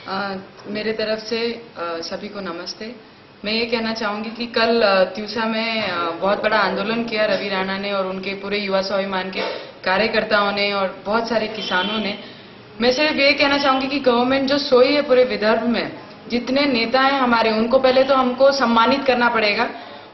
मेरे तरफ से सभी को नमस्ते। मैं ये कहना चाहूंगी कि कल त्यूसा में बहुत बड़ा आंदोलन किया रवि राणा ने और उनके पूरे युवा स्वाभिमान के कार्यकर्ताओं ने और बहुत सारे किसानों ने। मैं सिर्फ ये कहना चाहूंगी कि गवर्नमेंट जो सोई है पूरे विदर्भ में, जितने नेता हैं हमारे, उनको पहले तो हमको सम्मानित करना पड़ेगा,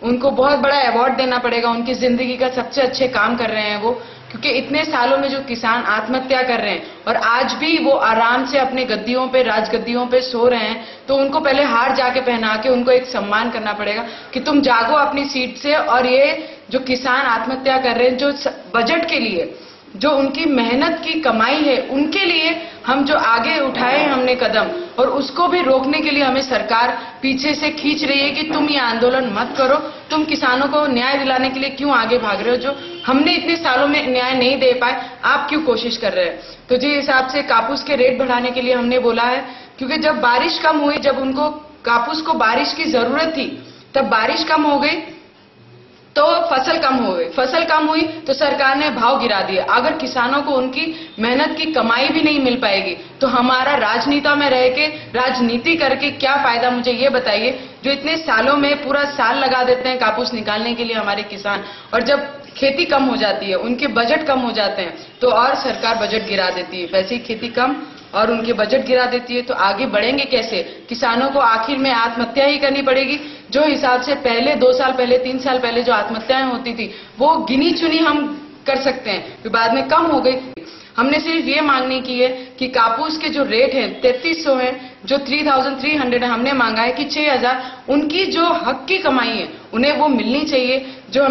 उनको बहुत बड़ा अवार्ड देना पड़ेगा। उनकी जिंदगी का सबसे अच्छे काम कर रहे हैं वो, क्योंकि इतने सालों में जो किसान आत्महत्या कर रहे हैं और आज भी वो आराम से अपने गद्दियों पे, राजगद्दियों पे सो रहे हैं, तो उनको पहले हार जाके पहना के उनको एक सम्मान करना पड़ेगा कि तुम जागो अपनी सीट से। और ये जो किसान आत्महत्या कर रहे हैं, जो बजट के लिए, जो उनकी मेहनत की कमाई है, उनके लिए हम जो आगे उठाए हैं हमने कदम, और उसको भी रोकने के लिए हमें सरकार पीछे से खींच रही है कि तुम ये आंदोलन मत करो, तुम किसानों को न्याय दिलाने के लिए क्यों आगे भाग रहे हो, जो हमने इतने सालों में न्याय नहीं दे पाए, आप क्यों कोशिश कर रहे हैं। तो जिस हिसाब से कापूस के रेट बढ़ाने के लिए हमने बोला है, क्योंकि जब बारिश कम हुई, जब उनको कापूस को बारिश की जरूरत थी, तब बारिश कम हो गई तो फसल कम हो गई, फसल कम हुई तो सरकार ने भाव गिरा दिया। अगर किसानों को उनकी मेहनत की कमाई भी नहीं मिल पाएगी तो हमारा राजनीति में रह के, राजनीति करके क्या फायदा, मुझे ये बताइए। जो इतने सालों में पूरा साल लगा देते हैं कापूस निकालने के लिए हमारे किसान, और जब खेती कम हो जाती है, उनके बजट कम हो जाते हैं, तो और सरकार बजट गिरा देती है। वैसे ही खेती कम और उनके बजट गिरा देती है तो आगे बढ़ेंगे कैसे। किसानों को आखिर में आत्महत्या ही करनी पड़ेगी। जो हिसाब से पहले 2 साल पहले, 3 साल पहले जो आत्महत्याएं होती थी, वो गिनी चुनी हम कर सकते हैं, फिर बाद में कम हो गई। हमने सिर्फ ये मांगनी की है कि कापूस के जो रेट है 3300 है, जो 3300 है, हमने मांगा है कि 6000 उनकी जो हक की कमाई है उन्हें वो मिलनी चाहिए। जो